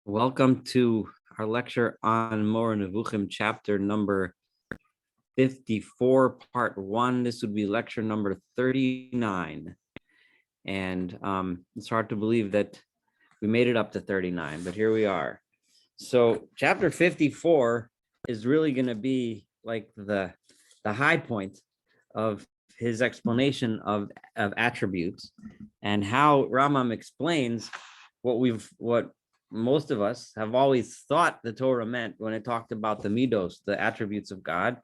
Welcome to our lecture on Moreh Nevuchim, chapter number 54, part 1. This would be lecture number 39. And it's hard to believe that we made it up to 39, but here we are. So chapter 54 is really going to be like the high point of his explanation of attributes and how Rambam explains what most of us have always thought the Torah meant when it talked about the midos, the attributes of God.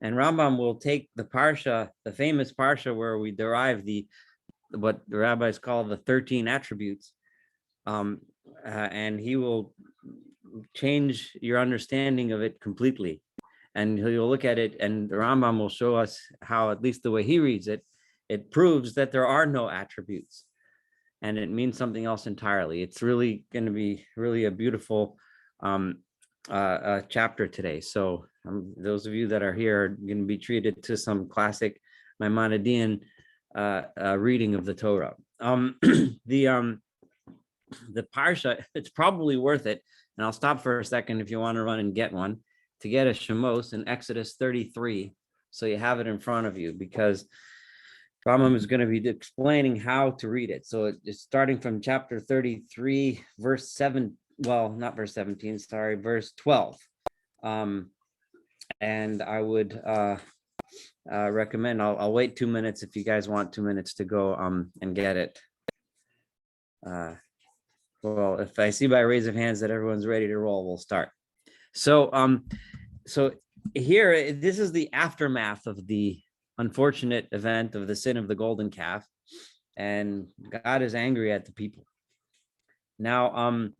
And Rambam will take the parsha, the famous parsha where we derive what the rabbis call the 13 attributes, and he will change your understanding of it completely. And he'll look at it, and the Rambam will show us how, at least the way he reads it, it proves that there are no attributes. And it means something else entirely. It's really going to be really a beautiful chapter today. So those of you that are here are going to be treated to some classic Maimonidean reading of the Torah. The parsha, it's probably worth it. And I'll stop for a second if you want to run and get one, to get a Shemos in Exodus 33. So you have it in front of you, because Rambam is going to be explaining how to read it. So it's starting from chapter 33, verse 7. Well, not verse 17, sorry, verse 12. And I would recommend, I'll wait 2 minutes if you guys want 2 minutes to go and get it. Well, if I see by raise of hands that everyone's ready to roll, we'll start. So here, this is the aftermath of the unfortunate event of the sin of the golden calf, and God is angry at the people. Now,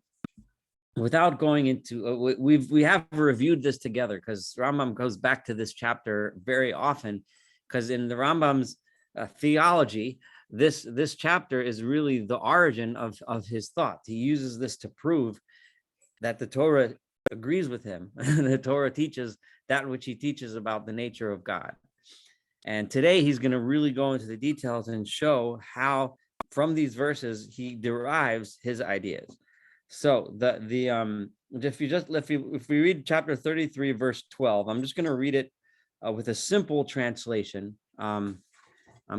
without going into, we have reviewed this together, because Rambam goes back to this chapter very often, because in the Rambam's theology, this chapter is really the origin of his thought. He uses this to prove that the Torah agrees with him. The Torah teaches that which he teaches about the nature of God. And today he's going to really go into the details and show how, from these verses, he derives his ideas. So if we read chapter 33, verse 12, I'm just going to read it with a simple translation. I'm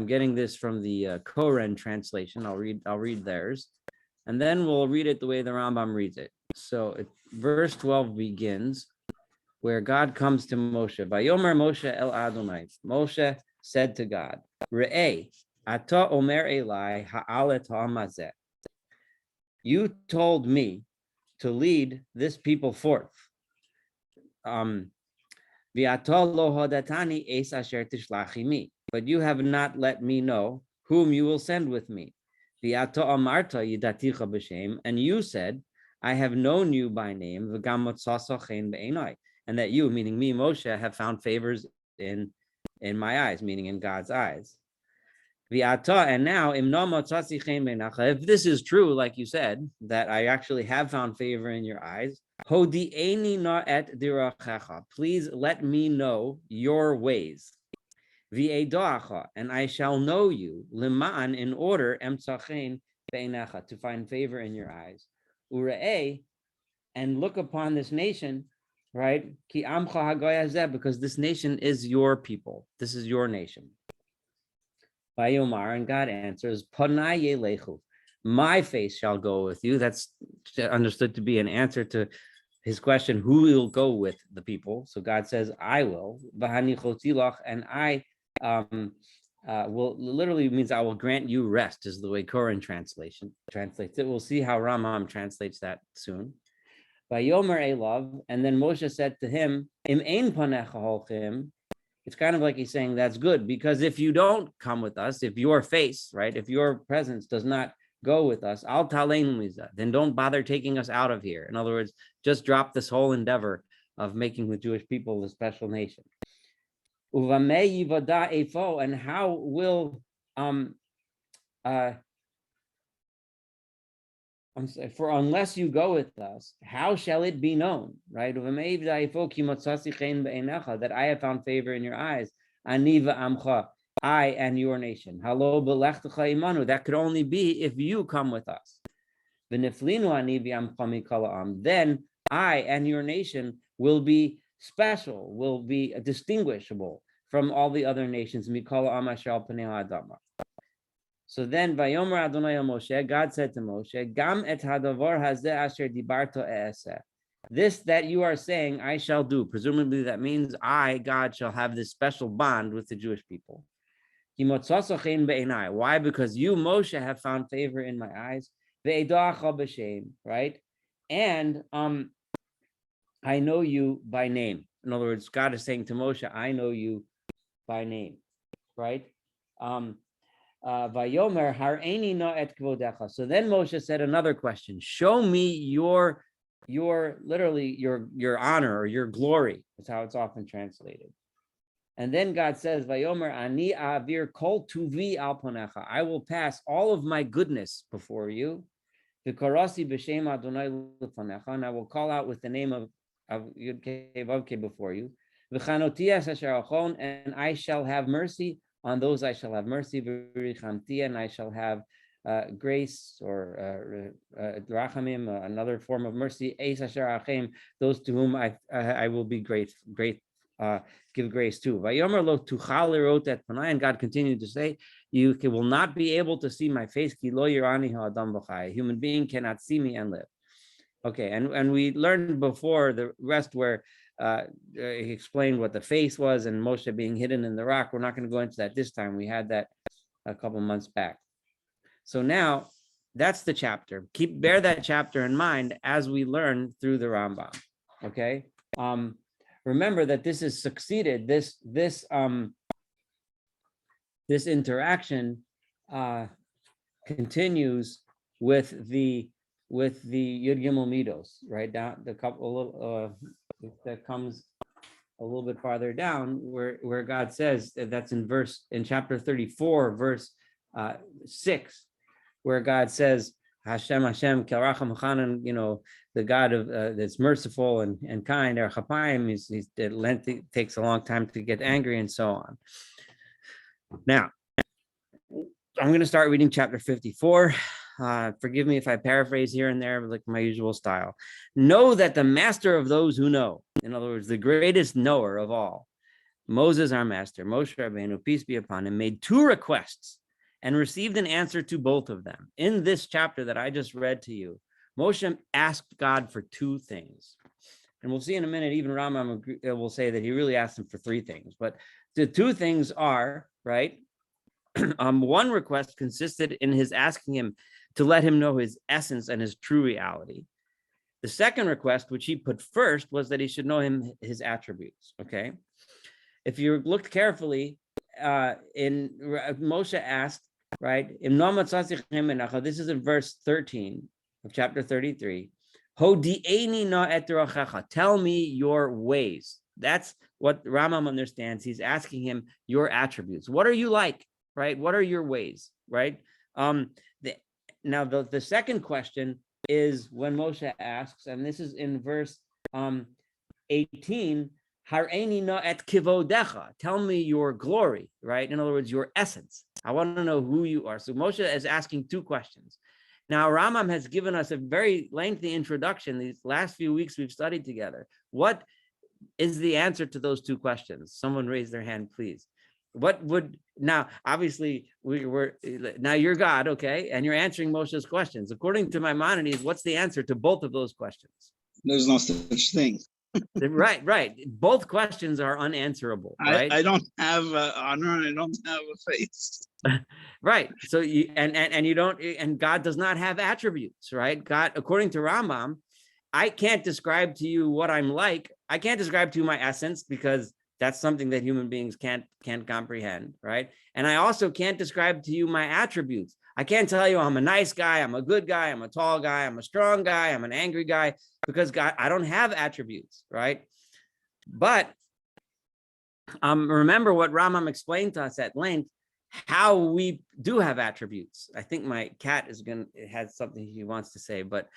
getting this from the Koren translation. I'll read theirs, and then we'll read it the way the Rambam reads it. So verse 12 begins where God comes to Moshe. Vayomer Moshe el Adonai. Moshe said to God, Re'eh, ata omer elai ha'alet ha'amazeh. You told me to lead this people forth. V'ata lo hodatani es asher tishlachi mi. But you have not let me know whom you will send with me. V'ata amarta yidaticha b'shem. And you said, I have known you by name, v'gam motzasa chen be'enai. And that you, meaning me, Moshe, have found favors in my eyes, meaning in God's eyes. And now, if this is true, like you said, that I actually have found favor in your eyes, please let me know your ways. And I shall know you, in order, to find favor in your eyes. And look upon this nation, right? Because this nation is your people. This is your nation. And God answers, my face shall go with you. That's understood to be an answer to his question, who will go with the people? So God says, I will. And I will, literally means I will grant you rest, is the way Koran translation translates it. We'll see how Rambam translates that soon. Vayomer Elav, and then Moshe said to him, Im ein panecha holchim. It's kind of like he's saying, that's good, because if you don't come with us, if your face, right, if your presence does not go with us, al taleinu miza, then don't bother taking us out of here. In other words, just drop this whole endeavor of making the Jewish people a special nation. Uvamei yivada efo, and how will for unless you go with us, how shall it be known, right? That I have found favor in your eyes. Aniva amcha, I and your nation. That could only be if you come with us. Then I and your nation will be special, will be distinguishable from all the other nations. So then, Vayomer Adonai Moshe, God said to Moshe, Gam et hadavar hazeh asher dibarto e'aseh. This that you are saying, I shall do. Presumably that means I, God, shall have this special bond with the Jewish people. Why? Because you, Moshe, have found favor in my eyes. Right? And I know you by name. In other words, God is saying to Moshe, I know you by name. Right? Vayomer hareini no et kvodecha. So then Moshe said another question. Show me your literally your honor or your glory. That's how it's often translated. And then God says, Vayomer ani avir kol tuvi al ponecha. I will pass all of my goodness before you. V'karasi b'shem Adonai lefanecha. And I will call out with the name of Yud-Kei Vav-Kei before you. V'chanoti es asher achon. And I shall have mercy on those. I shall have mercy. And I shall have grace or rachamim, another form of mercy. Eis asher achem. Those to whom I will be great. Give grace to. Vayomer lo tuchal lirot et panai, and God continued to say, you will not be able to see my face. Ki lo yirani ha'adam v'chai. A human being cannot see me and live. Okay, and we learned before the rest where he explained what the face was and Moshe being hidden in the rock. We're not going to go into that this time. We had that a couple months back. So now that's the chapter. Bear that chapter in mind as we learn through the Rambam. Okay. Remember that this is succeeded. This interaction continues with the Yud Gimel Midos, right down the couple that comes a little bit farther down, where God says that's in chapter 34, verse 6, where God says, Hashem, Kel Racham Chanan, the God of that's merciful and kind. Or Chapayim, it takes a long time to get angry, and so on. Now, I'm going to start reading chapter 54. Forgive me if I paraphrase here and there, like my usual style. Know that the master of those who know, in other words, the greatest knower of all, Moses, our master, Moshe Rabbeinu, peace be upon him, made two requests and received an answer to both of them. In this chapter that I just read to you, Moshe asked God for two things. And we'll see in a minute, even Rambam will say that he really asked him for three things. But the two things are, right? One request consisted in his asking him to let him know his essence and his true reality. The second request, which he put first, was that he should know his attributes, okay? If you looked carefully, Moshe asked, right? This is in verse 13 of chapter 33. Tell me your ways. That's what Rambam understands. He's asking him your attributes. What are you like, right? What are your ways, right? Now, the second question is when Moshe asks, and this is in verse 18, Hareini na et kivodecha. Tell me your glory, right? In other words, your essence. I want to know who you are. So Moshe is asking two questions. Now, Rambam has given us a very lengthy introduction. These last few weeks we've studied together. What is the answer to those two questions? Someone raise their hand, please. Now, obviously, now you're God, okay? And you're answering Moshe's questions. According to Maimonides, what's the answer to both of those questions? There's no such thing. Right. Both questions are unanswerable, right? I don't have honor and I don't have a face. Right. So you don't, and God does not have attributes, right? God, according to Rambam, I can't describe to you what I'm like. I can't describe to you my essence because that's something that human beings can't comprehend, right? And I also can't describe to you my attributes. I can't tell you I'm a nice guy, I'm a good guy, I'm a tall guy, I'm a strong guy, I'm an angry guy, because God, I don't have attributes, right? But remember what Rambam explained to us at length, how we do have attributes. I think my cat has something he wants to say, but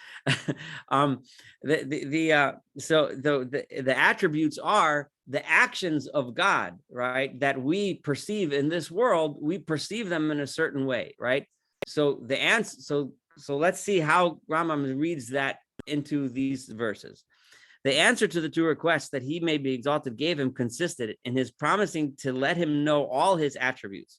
the attributes are the actions of God, right? That we perceive in this world, we perceive them in a certain way, right? So So let's see how Rambam reads that into these verses. The answer to the two requests that he may be exalted gave him consisted in his promising to let him know all his attributes.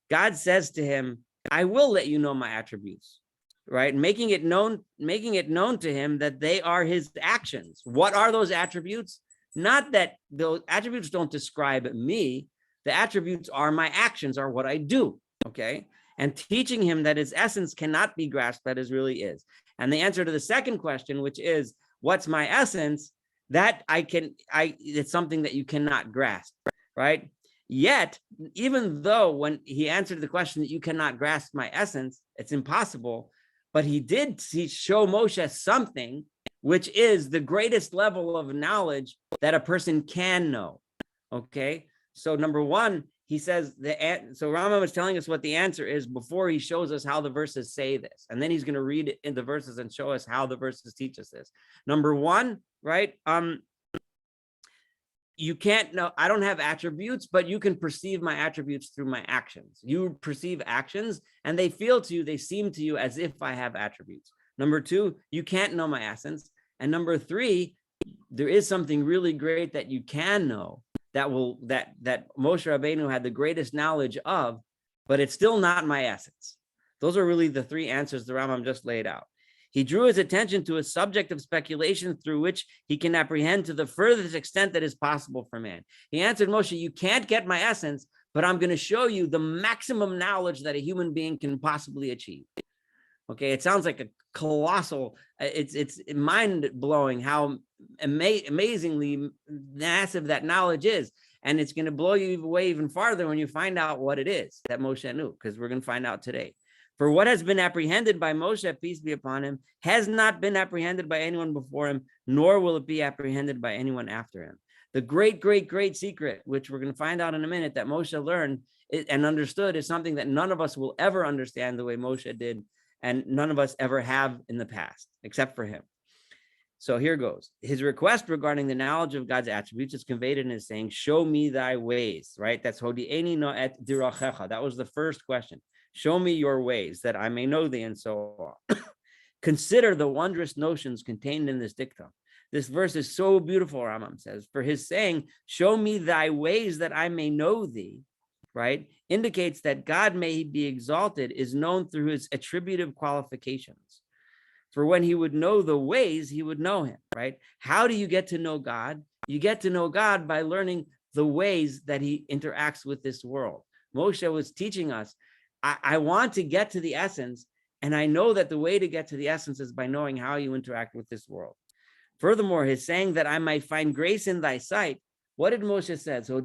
God says to him, I will let you know my attributes, right? Making it known to him that they are his actions. What are those attributes? Not that those attributes don't describe me. The attributes are my actions, are what I do, okay? And teaching him that his essence cannot be grasped, that is really is. And the answer to the second question, which is, what's my essence? That it's something that you cannot grasp, right? Yet, even though when he answered the question that you cannot grasp my essence, it's impossible, but he did show Moshe something, which is the greatest level of knowledge that a person can know, okay? So number one, he says, so Rambam is telling us what the answer is before he shows us how the verses say this. And then he's going to read it in the verses and show us how the verses teach us this. Number one, right? You can't know, I don't have attributes, but you can perceive my attributes through my actions. You perceive actions and they feel to you, they seem to you as if I have attributes. Number two, you can't know my essence. And number three, there is something really great that you can know that Moshe Rabbeinu had the greatest knowledge of, but it's still not my essence. Those are really the three answers the Rambam just laid out. He drew his attention to a subject of speculation through which he can apprehend to the furthest extent that is possible for man. He answered Moshe, you can't get my essence, but I'm going to show you the maximum knowledge that a human being can possibly achieve. Okay, it sounds like a colossal, it's mind-blowing how amazingly massive that knowledge is. And it's going to blow you away even farther when you find out what it is that Moshe knew, because we're going to find out today. For what has been apprehended by Moshe, peace be upon him, has not been apprehended by anyone before him, nor will it be apprehended by anyone after him. The great, great, great secret, which we're going to find out in a minute, that Moshe learned and understood, is something that none of us will ever understand the way Moshe did, and none of us ever have in the past, except for him. So here goes. His request regarding the knowledge of God's attributes is conveyed in his saying, show me thy ways, right? That's hodi'eni no et dirachecha. That was the first question. Show me your ways that I may know thee, and so on. Consider the wondrous notions contained in this dictum. This verse is so beautiful, Rambam says, for his saying, show me thy ways that I may know thee, right, indicates that God may be exalted is known through his attributive qualifications. For when he would know the ways, he would know him, right? How do you get to know God? You get to know God by learning the ways that he interacts with this world. Moshe was teaching us, I want to get to the essence, and I know that the way to get to the essence is by knowing how you interact with this world. Furthermore, his saying that I might find grace in thy sight, what did Moshe say? So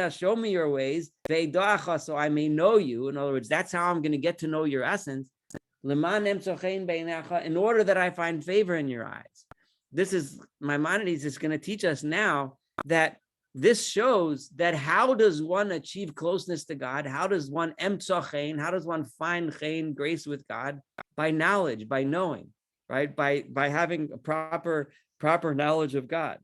show me your ways, so I may know you. In other words, that's how I'm going to get to know your essence. In order that I find favor in your eyes. This is, Maimonides is going to teach us now that this shows that how does one achieve closeness to God? How does one how does one find grace with God? By knowledge, by knowing, right? By having a proper knowledge of God.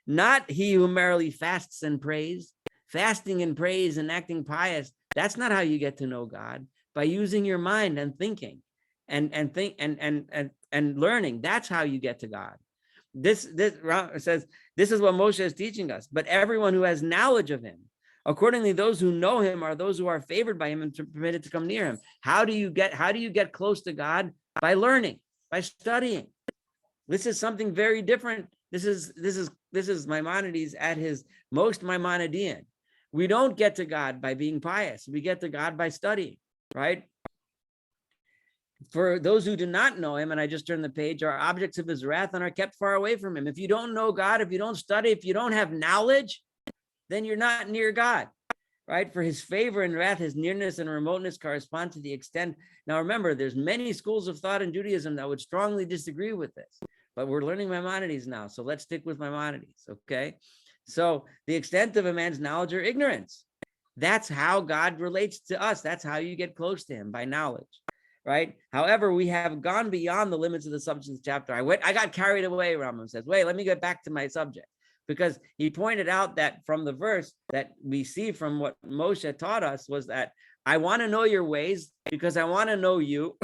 Not he who merely fasts and prays. Fasting and praise and acting pious, that's not how you get to know God. By using your mind and thinking and learning, that's how you get to God. This says this is what Moshe is teaching us. But everyone who has knowledge of him, accordingly, those who know him are those who are favored by him and permitted to come near him. How do you get close to God? By learning, by studying. This is something very different. This is Maimonides at his most Maimonidean. We don't get to God by being pious. We get to God by studying, right? For those who do not know him, and I just turned the page, are objects of his wrath and are kept far away from him. If you don't know God, if you don't study, if you don't have knowledge, then you're not near God, right? For his favor and wrath, his nearness and remoteness correspond to the extent. Now, remember, there's many schools of thought in Judaism that would strongly disagree with this, but we're learning Maimonides now. So let's stick with Maimonides, okay? So the extent of a man's knowledge or ignorance, that's how God relates to us. That's how you get close to him, by knowledge. Right? However, we have gone beyond the limits of the subject of the chapter. I got carried away, Rambam says. Wait, let me get back to my subject. Because he pointed out that from the verse that we see from what Moshe taught us was that I want to know your ways because I want to know you.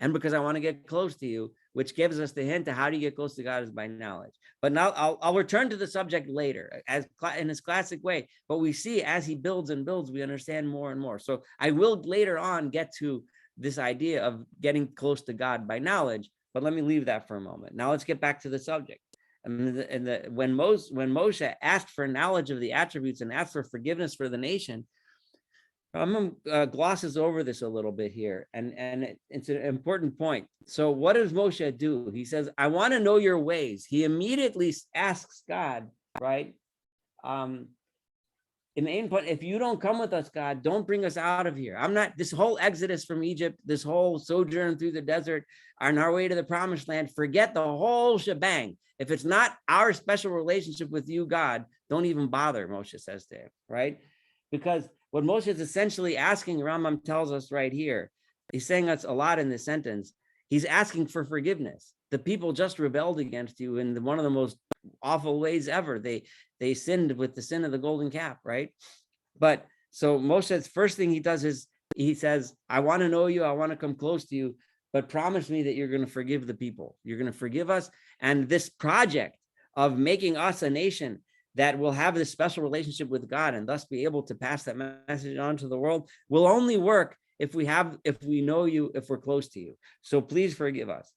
and because I want to get close to you, which gives us the hint to how do you get close to God is by knowledge. But now I'll return to the subject later as in his classic way. But we see as he builds and builds, we understand more and more. So I will later on get to this idea of getting close to God by knowledge, but let me leave that for a moment. Now let's get back to the subject. When Moshe asked for knowledge of the attributes and asked for forgiveness for the nation, Rambam glosses over this a little bit here, and it's an important point. So what does Moshe do? He says, I want to know your ways. He immediately asks God, right? In the main point, if you don't come with us, God, don't bring us out of here. I'm not, this whole exodus from Egypt, this whole sojourn through the desert, on our way to the promised land, forget the whole shebang. If it's not our special relationship with you, God, don't even bother, Moshe says to him, right? Because what Moshe is essentially asking, Rambam tells us right here, he's saying us a lot in this sentence, he's asking for forgiveness. The people just rebelled against you in one of the most awful ways ever. They sinned with the sin of the golden calf, right? But so Moshe's first thing he does is he says, I want to know you, I want to come close to you, but promise me that you're going to forgive the people. You're going to forgive us. And this project of making us a nation that will have this special relationship with God and thus be able to pass that message on to the world will only work if we know you, if we're close to you. So please forgive us.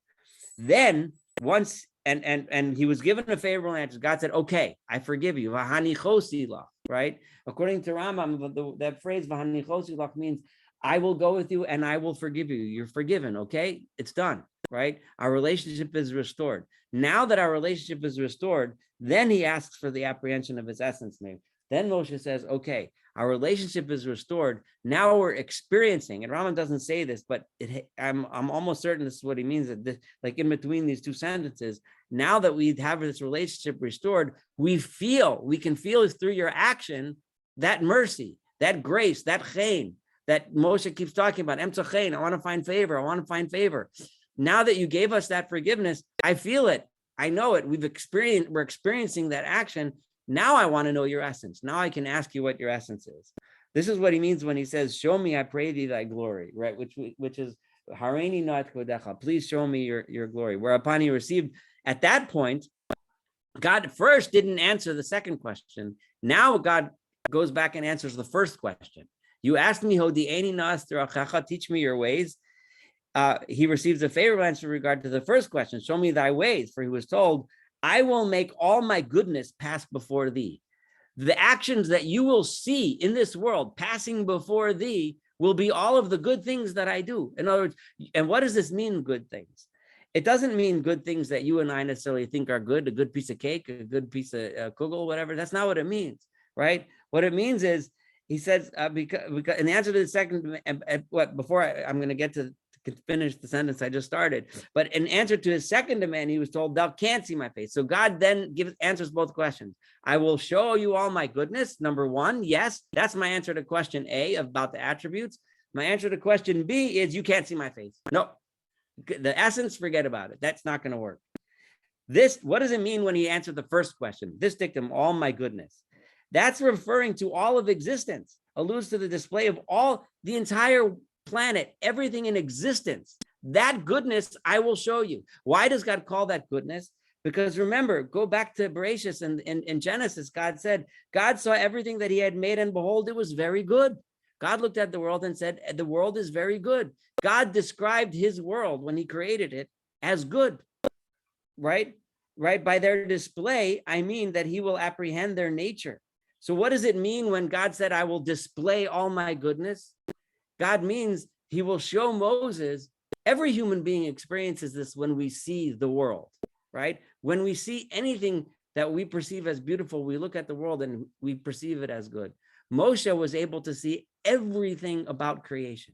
Then once, and he was given a favorable answer, God said, okay, I forgive you. Right? According to Rambam, that phrase means I will go with you and I will forgive you. You're forgiven, okay? It's done, right? Our relationship is restored. Now that our relationship is restored, then he asks for the apprehension of his essence name. Then Moshe says, okay, our relationship is restored. Now we're experiencing, and Rambam doesn't say this, but I'm almost certain this is what he means, that this, like in between these two sentences, now that we have this relationship restored, we can feel through your action, that mercy, that grace, that chen, that Moshe keeps talking about, emtzachein, I want to find favor, I want to find favor. Now that you gave us that forgiveness, I feel it, I know it, we're experiencing that action. Now I want to know your essence. Now I can ask you what your essence is. This is what he means when he says, show me, I pray thee thy glory, right? Which is, Hareini na'at kodecha, please show me your glory. Whereupon he received, at that point, God first didn't answer the second question. Now God goes back and answers the first question. You asked me, Hodi'eni na'as terachacha, teach me your ways. He receives a favorable answer in regard to the first question, show me thy ways, for he was told, I will make all my goodness pass before thee. The actions that you will see in this world passing before thee will be all of the good things that I do. In other words, and what does this mean, good things? It doesn't mean good things that you and I necessarily think are good, a good piece of cake, a good piece of kugel, whatever. That's not what it means, right? What it means is, he says, because in the answer to the second, I'm going to get to finish the sentence I just started. But in answer to his second demand, he was told, thou can't see my face. So God then answers both questions. I will show you all my goodness. Number one, yes, that's my answer to question A about the attributes. My answer to question B is you can't see my face. No, the essence, forget about it. That's not going to work. What does it mean when he answered the first question? This dictum, all my goodness. That's referring to all of existence, alludes to the display of the entire planet, everything in existence. That goodness I will show you. Why does God call that goodness? Because remember, go back to Bereshis and in Genesis, God said, God saw everything that he had made and behold, it was very good. God looked at the world and said, the world is very good. God described his world when he created it as good, right? By their display, I mean that he will apprehend their nature. So what does it mean when God said, I will display all my goodness? God means he will show Moses, every human being experiences this when we see the world, right? When we see anything that we perceive as beautiful, we look at the world and we perceive it as good. Moshe was able to see everything about creation.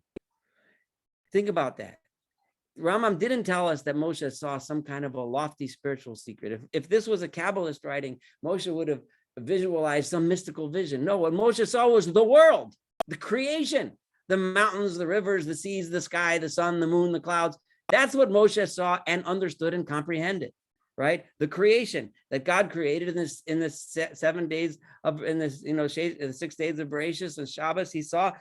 Think about that. Rambam didn't tell us that Moshe saw some kind of a lofty spiritual secret. If this was a Kabbalist writing, Moshe would have visualized some mystical vision. No, what Moshe saw was the world, the creation. The mountains, the rivers, the seas, the sky, the sun, the moon, the clouds. That's what Moshe saw and understood and comprehended, right? The creation that God created in this 7 days of, the 6 days of Bereshis and Shabbos, he saw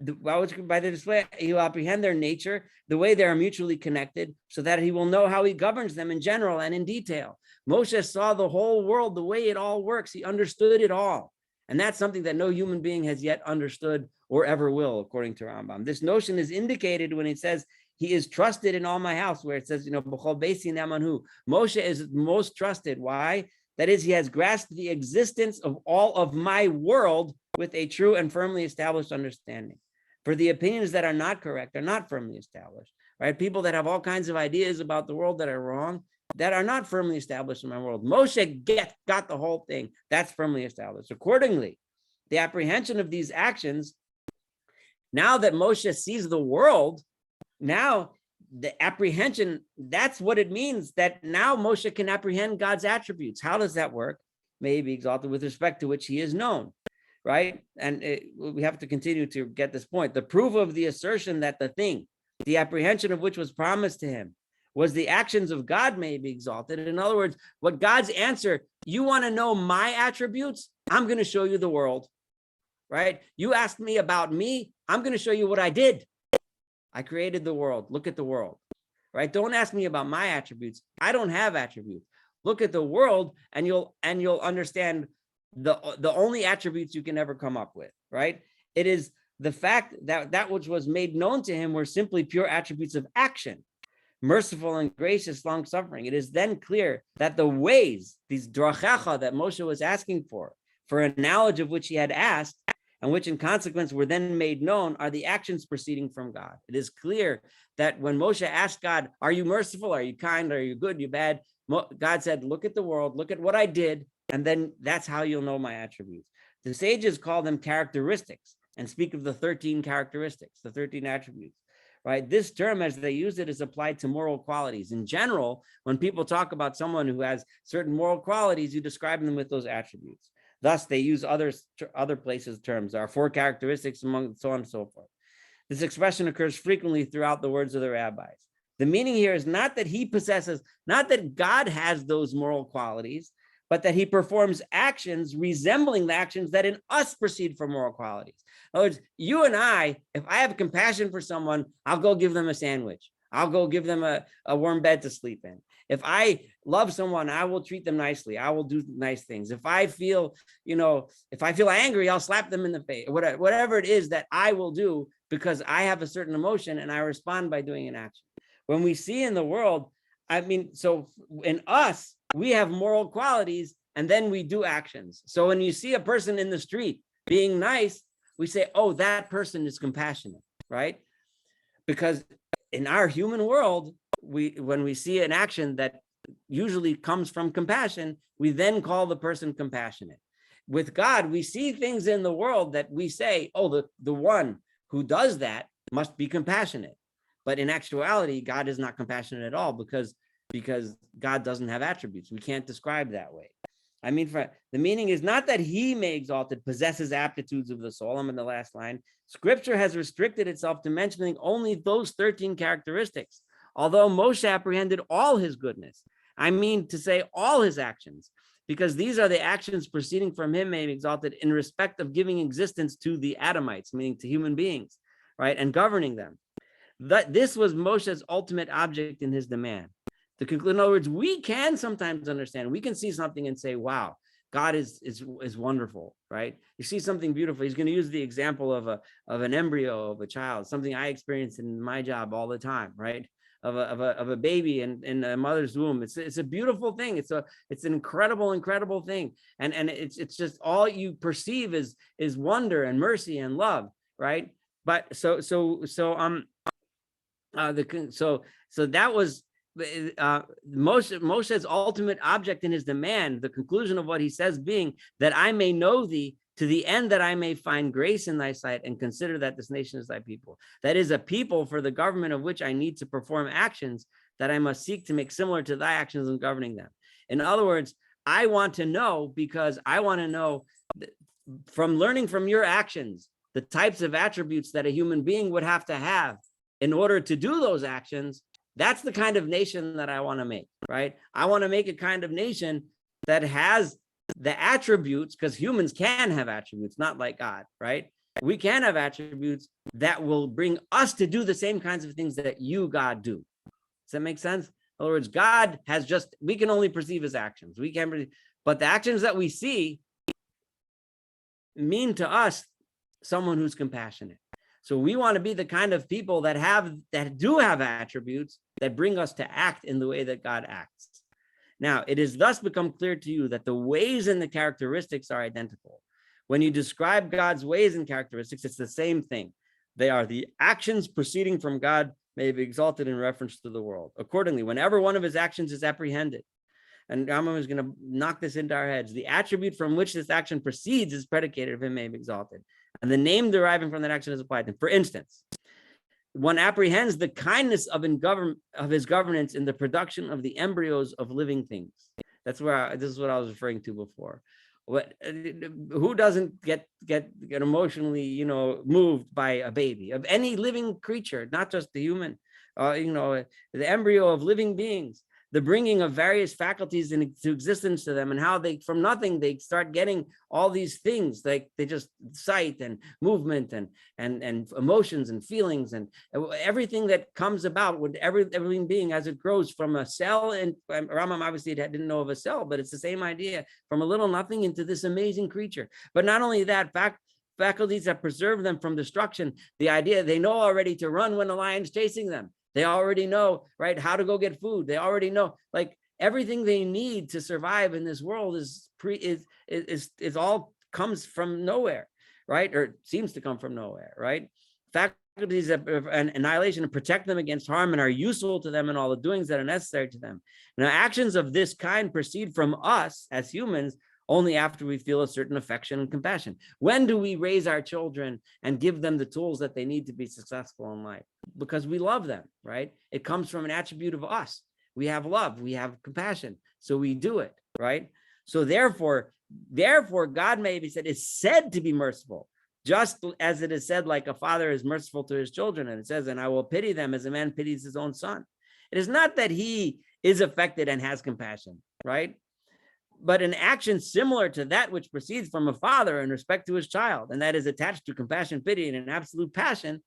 by the display, he will apprehend their nature, the way they are mutually connected, so that he will know how he governs them in general and in detail. Moshe saw the whole world, the way it all works. He understood it all. And that's something that no human being has yet understood or ever will, according to Rambam. This notion is indicated when it says, he is trusted in all my house, where it says, B'chol beisi ne'eman. Moshe is most trusted. Why? That is, he has grasped the existence of all of my world with a true and firmly established understanding. For the opinions that are not correct are not firmly established, right? People that have all kinds of ideas about the world that are wrong, that are not firmly established in my world. Moshe got the whole thing. That's firmly established. Accordingly, the apprehension of these actions, now that Moshe sees the world, now the apprehension, that's what it means, that now Moshe can apprehend God's attributes. How does that work? May he be exalted with respect to which he is known, right? And we have to continue to get this point. The proof of the assertion that the thing, the apprehension of which was promised to him, was the actions of God may be exalted. In other words, what God's answer, you want to know my attributes? I'm going to show you the world, right? You asked me about me. I'm going to show you what I did. I created the world. Look at the world, right? Don't ask me about my attributes. I don't have attributes. Look at the world, and you'll understand the only attributes you can ever come up with, right? It is the fact that that which was made known to him were simply pure attributes of action, merciful and gracious, long-suffering. It is then clear that the ways, these drachacha that Moshe was asking for a knowledge of which he had asked, and which in consequence were then made known, are the actions proceeding from God. It is clear that when Moshe asked God, are you merciful? Are you kind? Are you good? Are you bad? God said, look at the world, look at what I did, and then that's how you'll know my attributes. The sages call them characteristics and speak of the 13 characteristics, the 13 attributes, right? This term, as they use it, is applied to moral qualities. In general, when people talk about someone who has certain moral qualities, you describe them with those attributes. Thus, they use other places terms. There are 4 characteristics, among so on and so forth. This expression occurs frequently throughout the words of the rabbis. The meaning here is not that he possesses, not that God has those moral qualities, but that he performs actions resembling the actions that in us proceed from moral qualities. In other words, you and I, if I have compassion for someone, I'll go give them a sandwich. I'll go give them a warm bed to sleep in. If I love someone, I will treat them nicely. I will do nice things. If I feel, angry, I'll slap them in the face. Whatever it is that I will do because I have a certain emotion and I respond by doing an action. When we see in the world, so in us, we have moral qualities and then we do actions. So when you see a person in the street being nice, we say, oh, that person is compassionate, right? Because in our human world, when we see an action that usually comes from compassion, we then call the person compassionate. With God, we see things in the world that we say, oh, the one who does that must be compassionate. But in actuality, God is not compassionate at all because God doesn't have attributes. We can't describe that way. The meaning is not that he may exalted possesses aptitudes of the soul. I'm in the last line. Scripture has restricted itself to mentioning only those 13 characteristics. Although Moshe apprehended all his goodness, to say all his actions, because these are the actions proceeding from him may be exalted in respect of giving existence to the Adamites, meaning to human beings, right, and governing them. This was Moshe's ultimate object in his demand. To conclude, in other words, we can sometimes understand, we can see something and say, wow, God is wonderful, right? You see something beautiful. He's going to use the example of an embryo of a child, something I experience in my job all the time, right? Of a baby in a mother's womb. It's a beautiful thing. It's an incredible thing. And it's just all you perceive is wonder and mercy and love, right? But so that was Moshe's ultimate object in his demand, the conclusion of what he says being that I may know thee to the end that I may find grace in thy sight and consider that this nation is thy people. That is a people for the government of which I need to perform actions that I must seek to make similar to thy actions in governing them. In other words, I want to know because I want to know from learning from your actions, the types of attributes that a human being would have to have in order to do those actions. That's the kind of nation that I want to make, right? I want to make a kind of nation that has the attributes, because humans can have attributes, not like God, right? we can have attributes that will bring us to do the same kinds of things that you, God, do. Does that make sense? In other words, God has just, we can only perceive his actions. We can't, but the actions that we see mean to us someone who's compassionate. So we want to be the kind of people that do have attributes that bring us to act in the way that God acts. Now, it has thus become clear to you that the ways and the characteristics are identical. When you describe God's ways and characteristics, it's the same thing. They are the actions proceeding from God may be exalted in reference to the world. Accordingly, whenever one of his actions is apprehended, and Rambam is going to knock this into our heads, the attribute from which this action proceeds is predicated of him may be exalted. And the name deriving from that action is applied to him. For instance, one apprehends the kindness of his governance in the production of the embryos of living things. That's where this is what I was referring to before. Who doesn't get emotionally, moved by a baby of any living creature, not just the human, the embryo of living beings, the bringing of various faculties into existence to them, and how they, from nothing, they start getting all these things, like they just sight and movement and emotions and feelings and everything that comes about with every living being as it grows from a cell. And Rambam obviously didn't know of a cell, but it's the same idea, from a little nothing into this amazing creature. But not only that, faculties that preserve them from destruction, the idea they know already to run when a lion's chasing them. They already know, right, how to go get food. They already know, like, everything they need to survive in this world is all comes from nowhere, right? Or seems to come from nowhere, right? Faculties of annihilation to protect them against harm and are useful to them in all the doings that are necessary to them. Now, actions of this kind proceed from us as humans only after we feel a certain affection and compassion. When do we raise our children and give them the tools that they need to be successful in life? Because we love them, right? It comes from an attribute of us. We have love, we have compassion, so we do it, right? So therefore, God may be said, is said to be merciful, just as it is said, like a father is merciful to his children. And it says, and I will pity them as a man pities his own son. It is not that he is affected and has compassion, right? But an action similar to that which proceeds from a father in respect to his child, and that is attached to compassion, pity, and an absolute passion,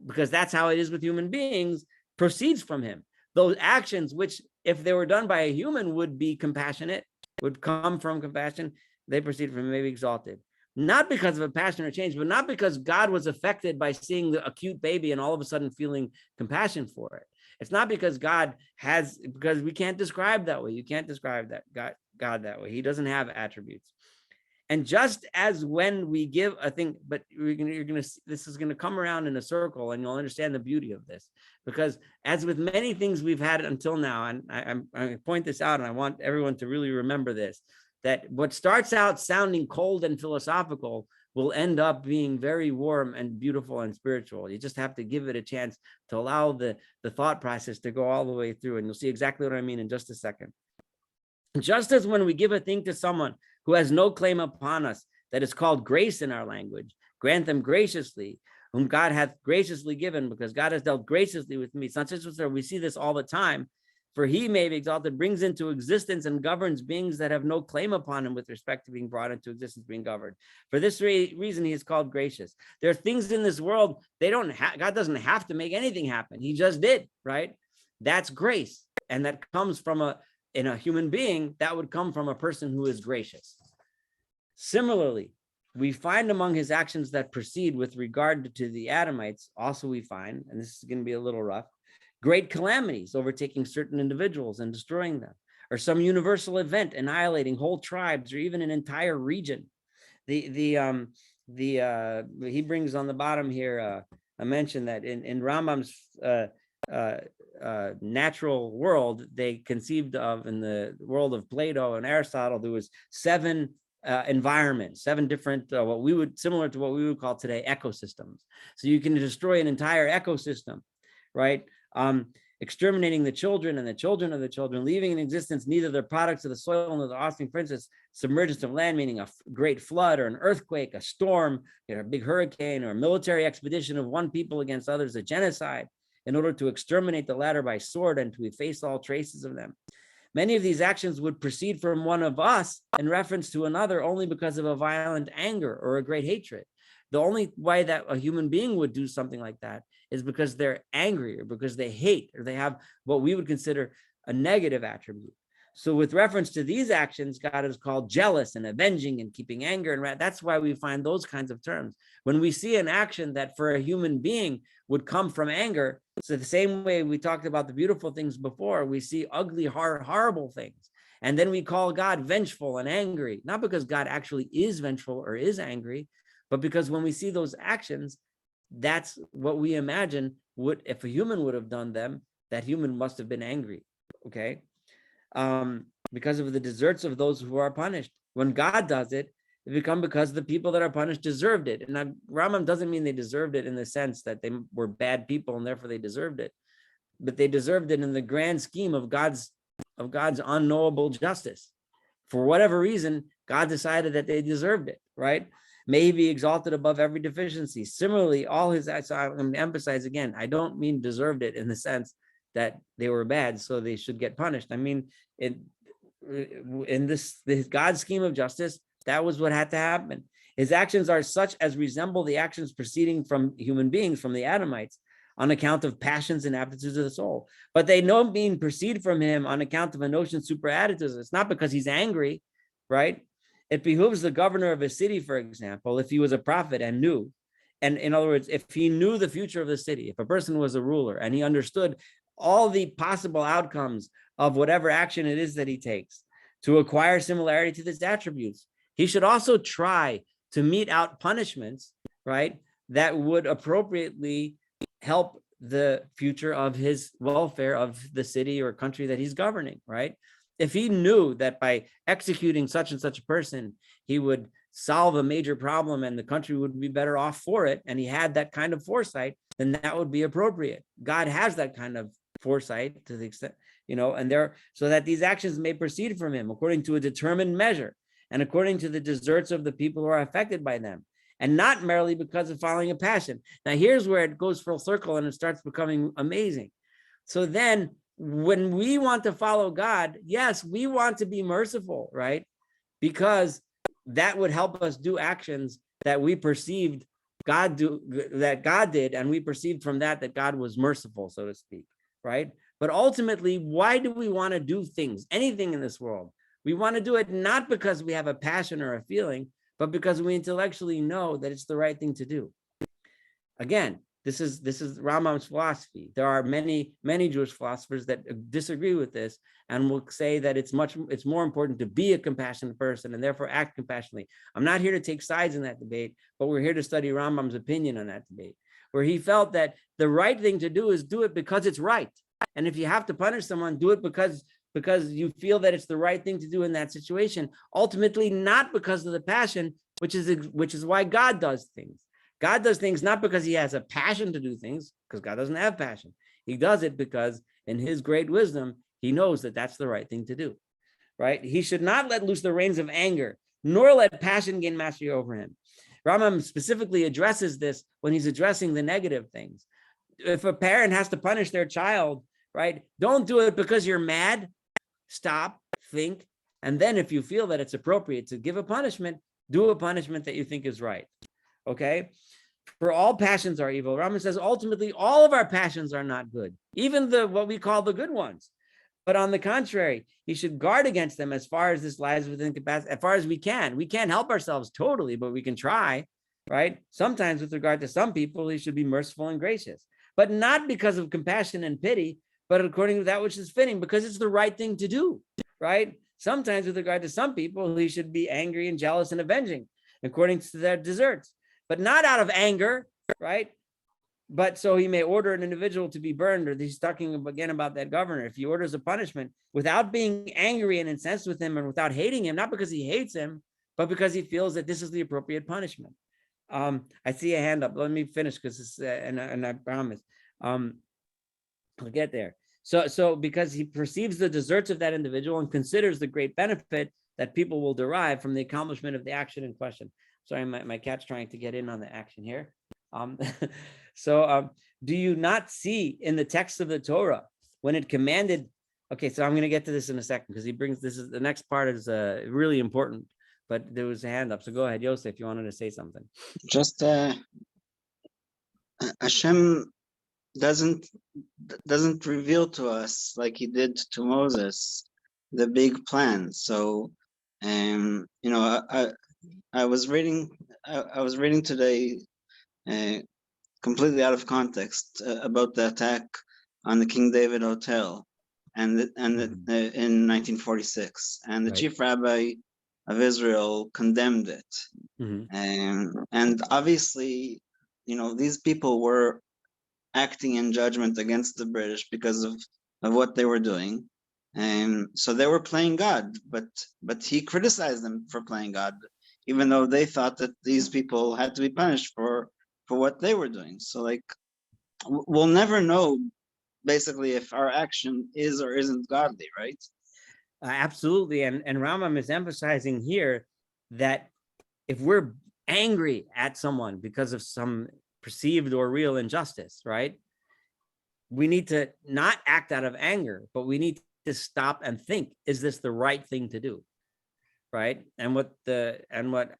because that's how it is with human beings, proceeds from him. Those actions, which if they were done by a human would be compassionate, would come from compassion, they proceed from him, may be exalted. Not because of a passion or change, but not because God was affected by seeing the acute baby and all of a sudden feeling compassion for it. It's not because because we can't describe that way. You can't describe that God that way. He doesn't have attributes. And just as when we give a thing, but this is going to come around in a circle, and you'll understand the beauty of this, because as with many things we've had until now, and I point this out, and I want everyone to really remember this, that what starts out sounding cold and philosophical will end up being very warm and beautiful and spiritual. You just have to give it a chance to allow the thought process to go all the way through, and you'll see exactly what I mean in just a second. Just as when we give a thing to someone who has no claim upon us, that is called grace in our language, grant them graciously, whom God hath graciously given, because God has dealt graciously with me. Such as we see this all the time. For he may be exalted, brings into existence and governs beings that have no claim upon him with respect to being brought into existence, being governed. For this reason, he is called gracious. There are things in this world, God doesn't have to make anything happen. He just did, right? That's grace. And that comes from in a human being, that would come from a person who is gracious. Similarly, we find among his actions that proceed with regard to the Adamites, also we find, and this is going to be a little rough, great calamities overtaking certain individuals and destroying them, or some universal event annihilating whole tribes or even an entire region. He brings on the bottom here a mention that in Rambam's natural world, they conceived of, in the world of Plato and Aristotle, there was 7 environments, 7 different similar to what we would call today ecosystems. So you can destroy an entire ecosystem, right? Exterminating the children and the children of the children, leaving in existence neither the products of the soil nor the offspring, for instance, submergence of land, meaning a great flood or an earthquake, a storm, a big hurricane, or a military expedition of one people against others, a genocide, in order to exterminate the latter by sword and to efface all traces of them. Many of these actions would proceed from one of us in reference to another only because of a violent anger or a great hatred. The only way that a human being would do something like that is because they're angry or because they hate or they have what we would consider a negative attribute. So with reference to these actions, God is called jealous and avenging and keeping anger and wrath. That's why we find those kinds of terms. When we see an action that for a human being would come from anger, so the same way we talked about the beautiful things before, we see ugly, horrible things. And then we call God vengeful and angry, not because God actually is vengeful or is angry, but because when we see those actions, that's what we imagine would, if a human would have done them, that human must have been angry, okay? Because of the deserts of those who are punished. When God does it, it becomes because the people that are punished deserved it. And now, Rambam doesn't mean they deserved it in the sense that they were bad people and therefore they deserved it, but they deserved it in the grand scheme of God's unknowable justice. For whatever reason, God decided that they deserved it, right? May he be exalted above every deficiency. Similarly, all his acts, I'm going to emphasize again, I don't mean deserved it in the sense that they were bad, so they should get punished. I mean, in this God's scheme of justice, that was what had to happen. His actions are such as resemble the actions proceeding from human beings, from the Adamites, on account of passions and aptitudes of the soul. But they don't mean proceed from him on account of a notion superadditives. It's not because he's angry, right? It behooves the governor of a city, for example, if he was a prophet and knew. And in other words, if he knew the future of the city, if a person was a ruler and he understood all the possible outcomes of whatever action it is that he takes to acquire similarity to his attributes, he should also try to mete out punishments, right, that would appropriately help the future of his welfare of the city or country that he's governing, right? If he knew that by executing such and such a person, he would solve a major problem and the country would be better off for it, and he had that kind of foresight, then that would be appropriate. God has that kind of foresight to the extent, and there, so that these actions may proceed from him according to a determined measure and according to the deserts of the people who are affected by them, and not merely because of following a passion. Now, here's where it goes full circle and it starts becoming amazing. So then when we want to follow God, yes, we want to be merciful, right? Because that would help us do actions that we perceived that God did, and we perceived from that God was merciful, so to speak, right? But ultimately, why do we want to do things, anything in this world? We want to do it not because we have a passion or a feeling, but because we intellectually know that it's the right thing to do. Again, this is Rambam's philosophy. There are many Jewish philosophers that disagree with this and will say that it's more important to be a compassionate person and therefore act compassionately. I'm not here to take sides in that debate, but we're here to study Rambam's opinion on that debate, where he felt that the right thing to do is do it because it's right. And if you have to punish someone, do it because you feel that it's the right thing to do in that situation, ultimately not because of the passion, which is why God does things. God does things not because he has a passion to do things, because God doesn't have passion. He does it because in his great wisdom, he knows that that's the right thing to do, right? He should not let loose the reins of anger, nor let passion gain mastery over him. Rambam specifically addresses this when he's addressing the negative things. If a parent has to punish their child, right, don't do it because you're mad. Stop, think, and then if you feel that it's appropriate to give a punishment, do a punishment that you think is right. Okay? For all passions are evil. Rambam says ultimately all of our passions are not good, even what we call the good ones. But on the contrary, he should guard against them as far as this lies within capacity, as far as we can. We can't help ourselves totally, but we can try, right? Sometimes with regard to some people, he should be merciful and gracious, but not because of compassion and pity, but according to that which is fitting, because it's the right thing to do, right? Sometimes with regard to some people, he should be angry and jealous and avenging according to their deserts, but not out of anger, right? But so he may order an individual to be burned, or he's talking again about that governor. If he orders a punishment without being angry and incensed with him and without hating him, not because he hates him, but because he feels that this is the appropriate punishment. I see a hand up. Let me finish because and I promise. We'll get there. So because he perceives the deserts of that individual and considers the great benefit that people will derive from the accomplishment of the action in question. Sorry, my cat's trying to get in on the action here. Do you not see in the text of the Torah when it commanded? Okay, so I'm going to get to this in a second because he brings this is the next part is really important but there was a hand up. So go ahead, Yosef, you wanted to say something. Just Hashem doesn't reveal to us like he did to Moses the big plan. So, I was reading today, completely out of context, about the attack on the King David Hotel, in 1946, and the Right. chief rabbi of Israel condemned it. And obviously, these people were acting in judgment against the British because of what they were doing. And so they were playing God, but he criticized them for playing God, even though they thought that these people had to be punished for what they were doing. So like, we'll never know basically if our action is or isn't godly, right? Absolutely. And Rambam is emphasizing here that if we're angry at someone because of some perceived or real injustice, right? We need to not act out of anger, but we need to stop and think, is this the right thing to do? Right. And what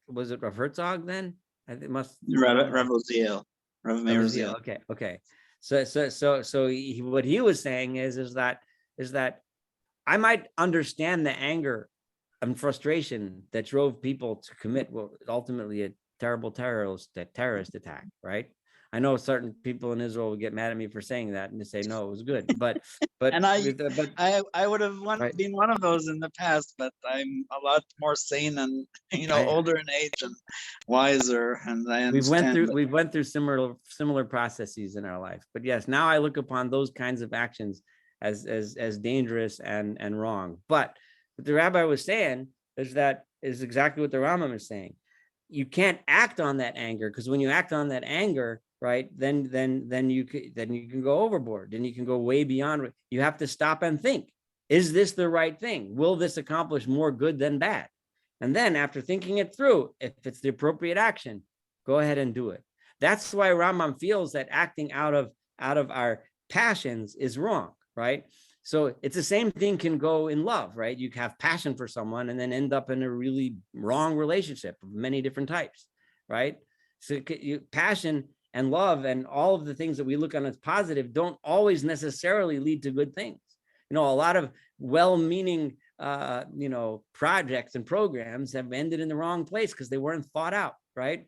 was it, Rav Herzog then? I think it must Rav Oziel, Rav Meir Oziel. Okay. So what he was saying is that I might understand the anger and frustration that drove people to commit ultimately a terrible terrorist attack, right? I know certain people in Israel would get mad at me for saying that and to say no, it was good, but and I would have been one of those in the past, but I'm a lot more sane and older in age and wiser, and I understand. We've went through similar processes in our life, but yes, now I look upon those kinds of actions as dangerous and wrong. But what the rabbi was saying is exactly what the Rambam is saying. You can't act on that anger, because when you act on that anger, right, then you can go overboard, then you can go way beyond. You have to stop and think, is this the right thing? Will this accomplish more good than bad? And then after thinking it through, if it's the appropriate action, go ahead and do it. That's why Rambam feels that acting out of our passions is wrong, right? So it's the same thing can go in love, right? You have passion for someone and then end up in a really wrong relationship of many different types, right? So passion and love and all of the things that we look on as positive don't always necessarily lead to good things. A lot of well-meaning, projects and programs have ended in the wrong place because they weren't thought out, right?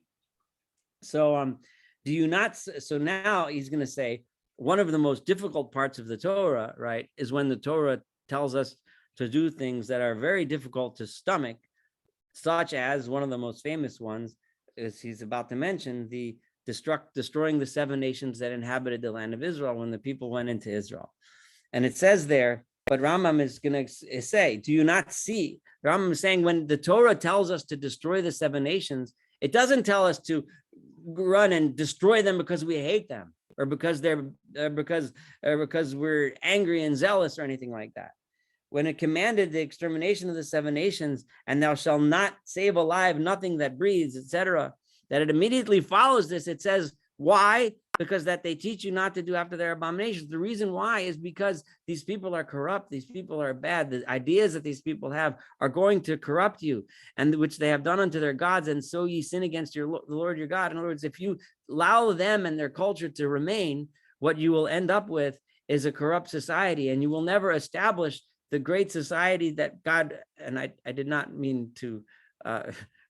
So, so now he's going to say, one of the most difficult parts of the Torah, right, is when the Torah tells us to do things that are very difficult to stomach, such as one of the most famous ones is he's about to mention, the destroying the 7 nations that inhabited the land of Israel when the people went into Israel. And it says there, but Rambam is going to say, do you not see? Rambam is saying when the Torah tells us to destroy the 7 nations, it doesn't tell us to run and destroy them because we hate them, or because because we're angry and zealous or anything like that. When it commanded the extermination of the 7 nations, and thou shalt not save alive nothing that breathes, etc., that it immediately follows this. It says, why? Because that they teach you not to do after their abominations. The reason why is because these people are corrupt. These people are bad. The ideas that these people have are going to corrupt you, and which they have done unto their gods. And so ye sin against the Lord your God. In other words, if you allow them and their culture to remain, what you will end up with is a corrupt society, and you will never establish the great society that God, and I did not mean to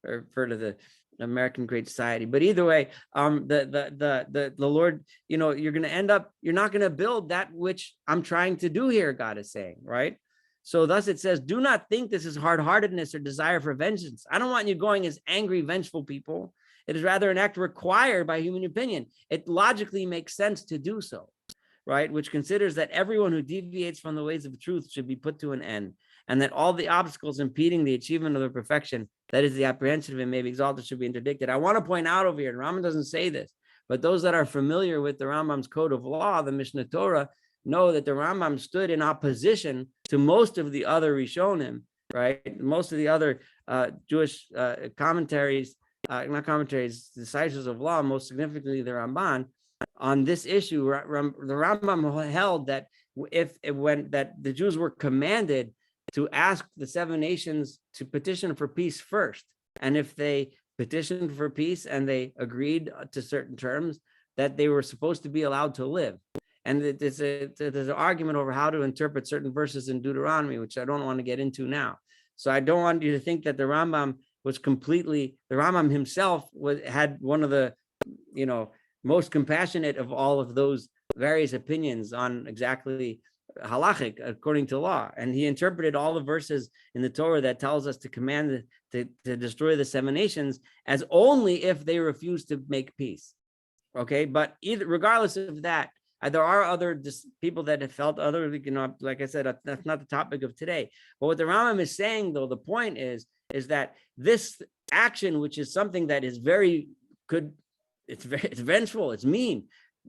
refer to the American Great Society, but either way, the Lord, you're going to end up, you're not going to build that which I'm trying to do here, God is saying, right? So thus it says, do not think this is hard-heartedness or desire for vengeance. I don't want you going as angry, vengeful people. It is rather an act required by human opinion. It logically makes sense to do so, right? Which considers that everyone who deviates from the ways of truth should be put to an end, and that all the obstacles impeding the achievement of the perfection, that is the apprehension of it, may be exalted, should be interdicted. I want to point out over here, and Rambam doesn't say this, but those that are familiar with the Rambam's code of law, the Mishnah Torah, know that the Rambam stood in opposition to most of the other Rishonim, right? Most of the other Jewish commentaries, not commentaries, disciples of law, most significantly the Ramban, on this issue. The Rambam held that that the Jews were commanded to ask the 7 nations to petition for peace first, and if they petitioned for peace and they agreed to certain terms, that they were supposed to be allowed to live. And there's an argument over how to interpret certain verses in Deuteronomy, which I don't want to get into now. So I don't want you to think that the Rambam was completely, the Rambam himself had one of the, most compassionate of all of those various opinions on exactly halachic according to law. And he interpreted all the verses in the Torah that tells us to command to destroy the 7 nations as only if they refuse to make peace. Okay, but regardless of that, there are other people that have felt other, like I said, that's not the topic of today. But what the Rambam is saying, though, the point is that this action, which is something that is very good, it's vengeful, it's mean.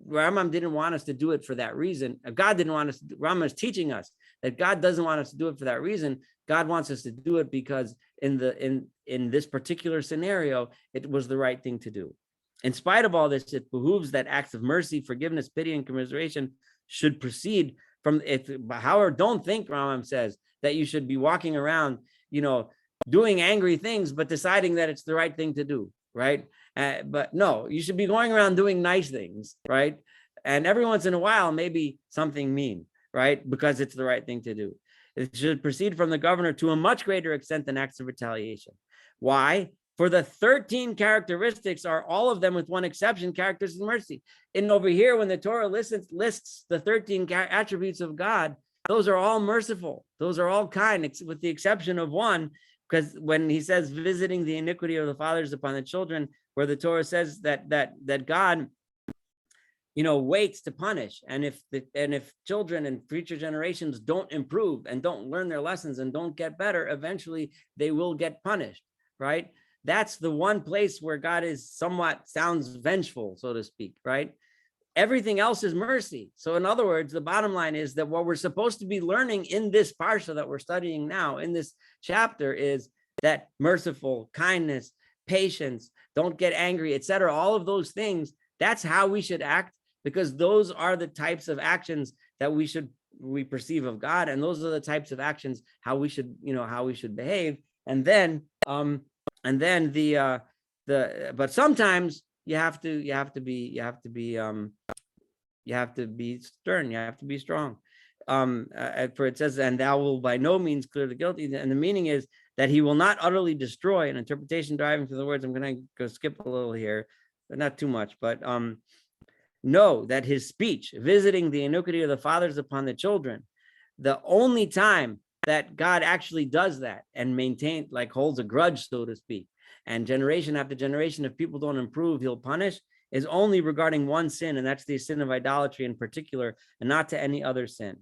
Rambam didn't want us to do it for that reason. God didn't want us to. Rambam is teaching us that God doesn't want us to do it for that reason. God wants us to do it because in this particular scenario, it was the right thing to do. In spite of all this, it behooves that acts of mercy, forgiveness, pity, and commiseration should proceed from it. However, don't think, Rambam says, that you should be walking around, doing angry things, but deciding that it's the right thing to do, right? But no, you should be going around doing nice things, right? And every once in a while, maybe something mean, right? Because it's the right thing to do. It should proceed from the governor to a much greater extent than acts of retaliation. Why? For the 13 characteristics are all of them, with one exception, characters of mercy. And over here, when the Torah lists the 13 attributes of God, those are all merciful. Those are all kind, with the exception of one, because when he says visiting the iniquity of the fathers upon the children, where the Torah says that God, waits to punish, and if children and future generations don't improve and don't learn their lessons and don't get better, eventually they will get punished, right? That's the one place where God sounds vengeful, so to speak, right? Everything else is mercy. So in other words, the bottom line is that what we're supposed to be learning in this parsha that we're studying now, in this chapter, is that merciful, kindness, patience, don't get angry, etc. All of those things, that's how we should act, because those are the types of actions that we perceive of God, and those are the types of actions how we should behave. And then but sometimes you have to be stern, you have to be strong. For it says, and thou will by no means clear the guilty. And the meaning is that he will not utterly destroy. An interpretation deriving from the words, I'm going to go skip a little here, but not too much. But know that his speech, visiting the iniquity of the fathers upon the children, the only time that God actually does that and holds a grudge, so to speak, and generation after generation, if people don't improve, he'll punish, is only regarding one sin, and that's the sin of idolatry in particular, and not to any other sin.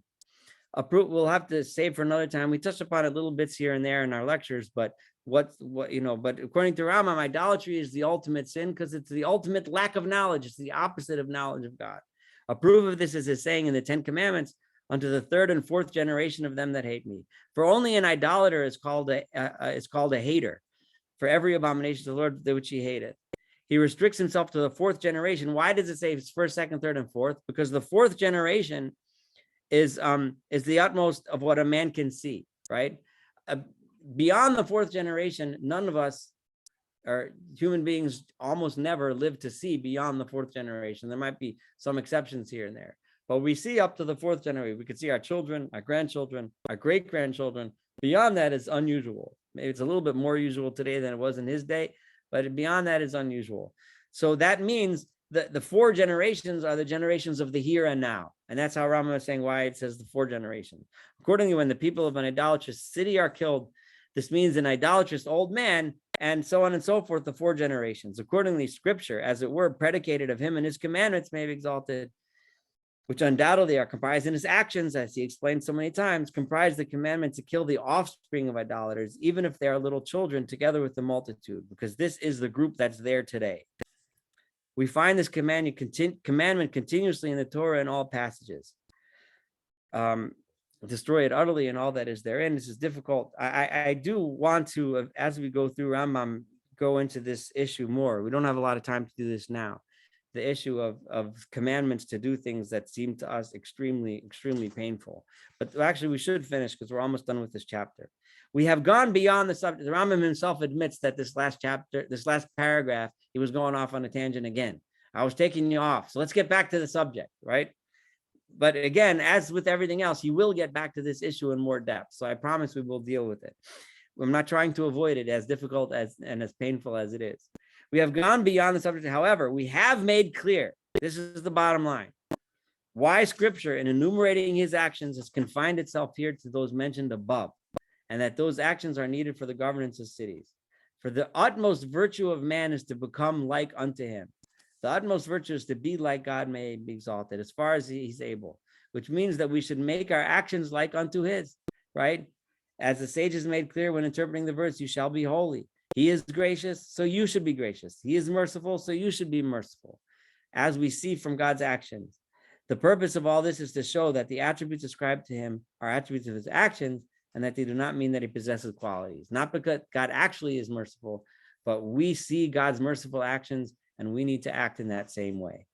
We'll have to save for another time. We touched upon it little bits here and there in our lectures, but but according to Rambam, idolatry is the ultimate sin because it's the ultimate lack of knowledge. It's the opposite of knowledge of God. A proof of this is his saying in the 10 Commandments, unto the 3rd and 4th generation of them that hate me. For only an idolater is called a hater, for every abomination to the Lord which he hateth. He restricts himself to the 4th generation. Why does it say it's 1st, 2nd, 3rd, and 4th? Because the 4th generation is the utmost of what a man can see, right? Beyond the 4th generation, none of us, or human beings, almost never live to see beyond the 4th generation. There might be some exceptions here and there, but we see up to the 4th generation. We could see our children, our grandchildren, our great-grandchildren. Beyond that is unusual. Maybe it's a little bit more usual today than it was in his day, but beyond that is unusual. So that means that the 4 generations are the generations of the here and now. And that's how Rambam is saying why it says the 4 generations. Accordingly, when the people of an idolatrous city are killed, this means an idolatrous old man, and so on and so forth, the 4 generations. Accordingly, scripture, as it were, predicated of him and his commandments may be exalted, which undoubtedly are comprised in his actions, as he explained so many times, comprise the commandment to kill the offspring of idolaters, even if they are little children, together with the multitude, because this is the group that's there today. We find this commandment continuously in the Torah in all passages. Destroy it utterly and all that is therein. This is difficult. I do want to, as we go through Rambam, go into this issue more. We don't have a lot of time to do this now, the issue of commandments to do things that seem to us extremely, extremely painful. But actually, we should finish because we're almost done with this chapter. We have gone beyond the subject. The Rambam himself admits that this last paragraph, he was going off on a tangent again. I was taking you off. So let's get back to the subject, right? But again, as with everything else, he will get back to this issue in more depth. So I promise we will deal with it. I'm not trying to avoid it, as difficult and as painful as it is. We have gone beyond the subject. However, we have made clear, this is the bottom line, why Scripture, in enumerating his actions, has confined itself here to those mentioned above, and that those actions are needed for the governance of cities. For the utmost virtue of man is to become like unto him. The utmost virtue is to be like God may be exalted as far as he's able, which means that we should make our actions like unto his, right? As the sages made clear when interpreting the verse, you shall be holy. He is gracious, so you should be gracious. He is merciful, so you should be merciful, as we see from God's actions. The purpose of all this is to show that the attributes ascribed to him are attributes of his actions, and that they do not mean that he possesses qualities. Not because God actually is merciful, but we see God's merciful actions, and we need to act in that same way.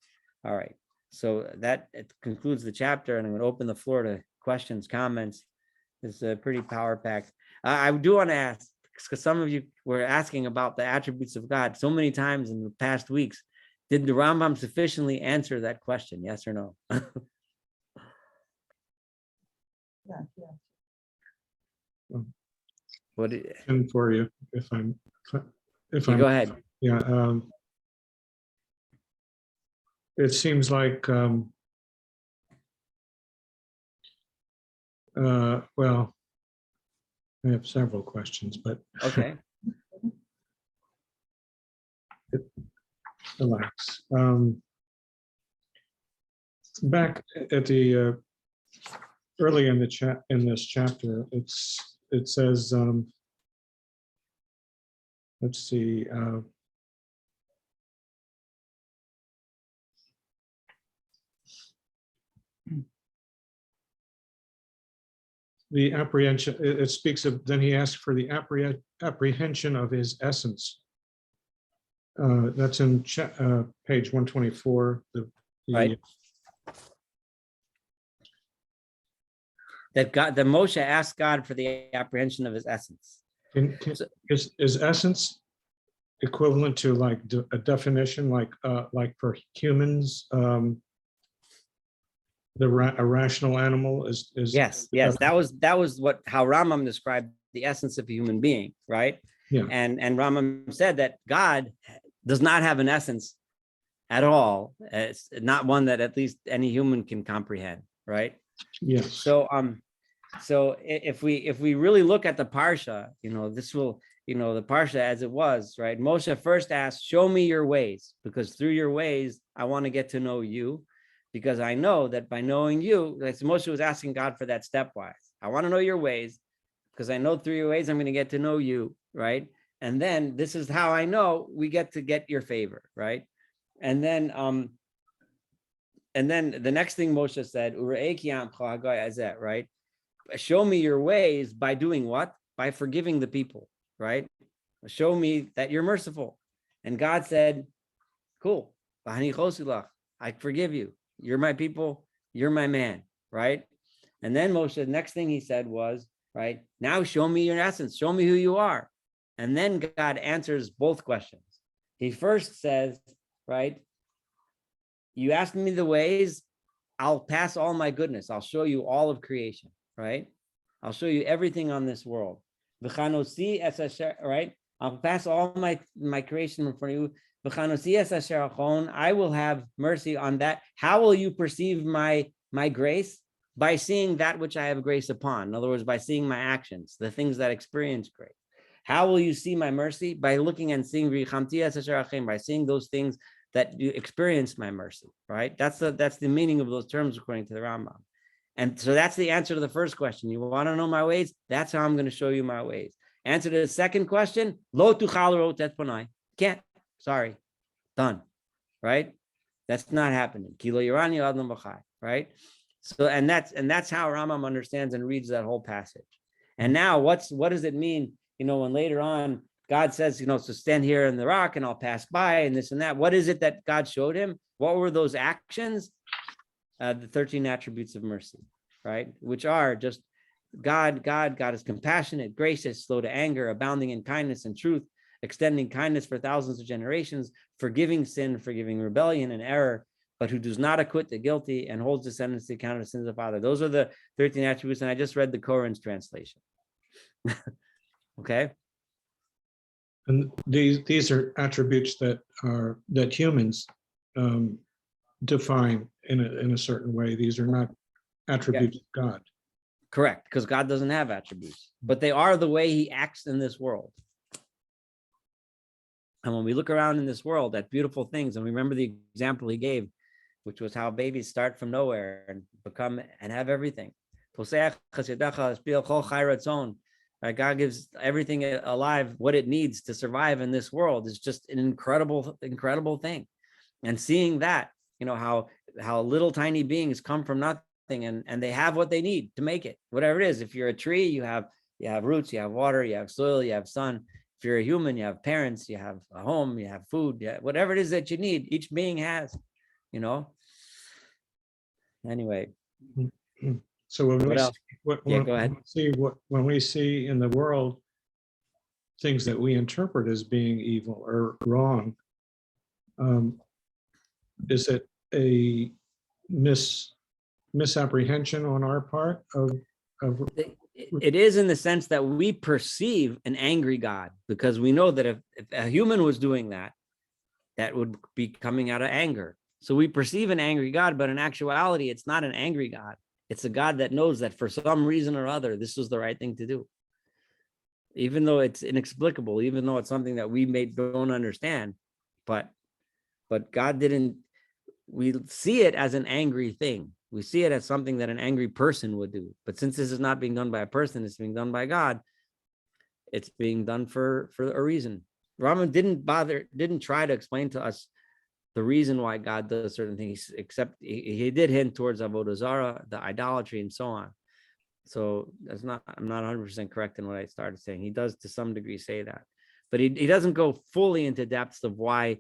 All right. So that concludes the chapter, and I'm going to open the floor to questions, comments. It's a pretty power-packed. I do want to ask, because some of you were asking about the attributes of God so many times in the past weeks. Did the Rambam sufficiently answer that question? Yes or no? Yeah. What? And for you, if I'm Go ahead. Yeah. It seems like, well, I have several questions, but Okay. relax. Back at the early in the this chapter, it says, let's see. The apprehension, it speaks of, then he asked for the apprehension of his essence. That's in page 124. Right. That Moshe asked God for the apprehension of his essence. Is essence equivalent to like a definition, like for humans, a rational animal is yes. That was how Rambam described the essence of a human being, right? Yeah. And Rambam said that God does not have an essence at all. It's not one that at least any human can comprehend, right? Yes. So if we really look at the parsha, this will, the parsha as it was, right? Moshe first asked, show me your ways, because through your ways, I want to get to know you, because I know that by knowing you, like Moshe was asking God for that stepwise. I want to know your ways, because I know through your ways, I'm going to get to know you, right? And then this is how I know we get to get your favor, right? And then the next thing Moshe said, right? Show me your ways by doing what? By forgiving the people, right? Show me that you're merciful. And God said, cool. I forgive you. You're my people. You're my man, right? And then Moshe, the next thing he said was, right, now show me your essence. Show me who you are. And then God answers both questions. He first says, right, you asked me the ways, I'll pass all my goodness. I'll show you all of creation, right? I'll show you everything on this world. Right? I'll pass all my creation in front of you. I will have mercy on that. How will you perceive my grace? By seeing that which I have grace upon. In other words, by seeing my actions, the things that experience grace. How will you see my mercy? By looking and seeing, by seeing those things that you experience my mercy, right? That's the meaning of those terms according to the Rambam. And so that's the answer to the first question. You want to know my ways? That's how I'm going to show you my ways. Answer to the second question, lo tuchal rot et panai. Can't. Sorry. Done. Right? That's not happening. Kilo yirani adlam b'chai. Right? So and that's how Rambam understands and reads that whole passage. And now what does it mean? When later on God says, so stand here in the rock and I'll pass by and this and that. What is it that God showed him? What were those actions? The 13 attributes of mercy, right? Which are just God is compassionate, gracious, slow to anger, abounding in kindness and truth, extending kindness for thousands of generations, forgiving sin, forgiving rebellion and error, but who does not acquit the guilty and holds descendants to account of the sins of the father. Those are the 13 attributes. And I just read the Koran's translation. Okay. And these are attributes that humans define in a certain way. These are not attributes of God. Correct, because God doesn't have attributes, but they are the way he acts in this world. And when we look around in this world at beautiful things, and remember the example he gave, which was how babies start from nowhere and become and have everything. God gives everything alive what it needs to survive in this world. Is just an incredible thing. And seeing that, how little tiny beings come from nothing and they have what they need to make it, whatever it is. If you're a tree, you have roots, you have water, you have soil, you have sun. If you're a human, you have parents, you have a home, you have food, whatever it is that you need, each being has, Anyway. So when we see in the world things that we interpret as being evil or wrong, is it a misapprehension on our part of It is, in the sense that we perceive an angry God, because we know that if a human was doing that would be coming out of anger. So we perceive an angry God, but in actuality, it's not an angry God. It's a God that knows that for some reason or other, this was the right thing to do. Even though it's inexplicable, even though it's something that we don't understand, but God didn't. We see it as an angry thing. We see it as something that an angry person would do. But since this is not being done by a person, it's being done by God. It's being done for a reason. Rambam didn't try to explain to us the reason why God does certain things, except he did hint towards avodah zarah, the idolatry, and so on. So I'm not 100% correct in what I started saying. He does to some degree say that, but he doesn't go fully into depths of why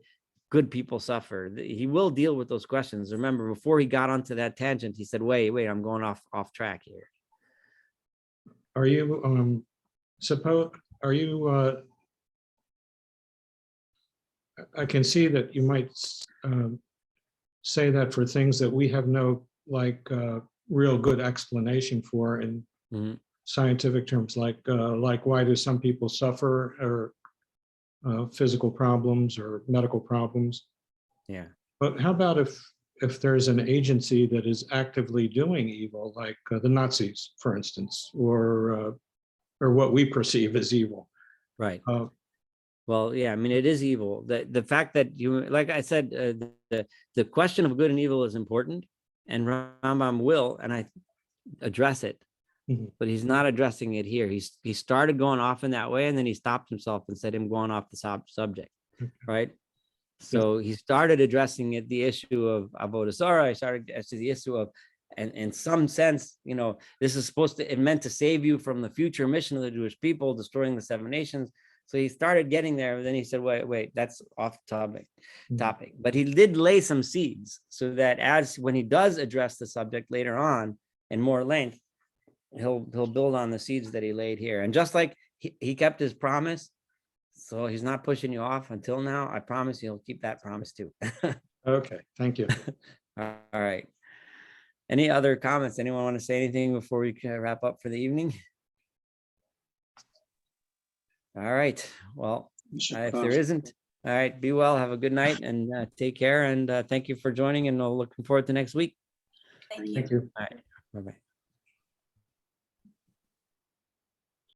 good people suffer. He will deal with those questions. Remember, before he got onto that tangent, he said, wait, I'm going off track here. Are you I can see that you might say that for things that we have no real good explanation for in scientific terms, like why do some people suffer, or physical problems or medical problems. Yeah. But how about if there's an agency that is actively doing evil, like the Nazis, for instance, or what we perceive as evil? Right. Well, yeah, I mean, it is evil. The fact that like I said, the question of good and evil is important, and Rambam will, and I address it, but he's not addressing it here. He started going off in that way, and then he stopped himself and said him going off the subject, right? So he started addressing it, the issue of avodah zarah. He started addressing the issue of, and in some sense, this is it meant to save you from the future mission of the Jewish people, destroying the 7 nations. So he started getting there, then he said, wait, that's off topic. But he did lay some seeds so that when he does address the subject later on in more length, he'll build on the seeds that he laid here. And just like he kept his promise, so he's not pushing you off until now, I promise he'll keep that promise too. Okay, thank you. All right. Any other comments? Anyone want to say anything before we can wrap up for the evening? All right. Well, if there isn't, all right, be well, have a good night, and take care. And thank you for joining, and looking forward to next week. Thank you. Thank you. All right. Bye-bye.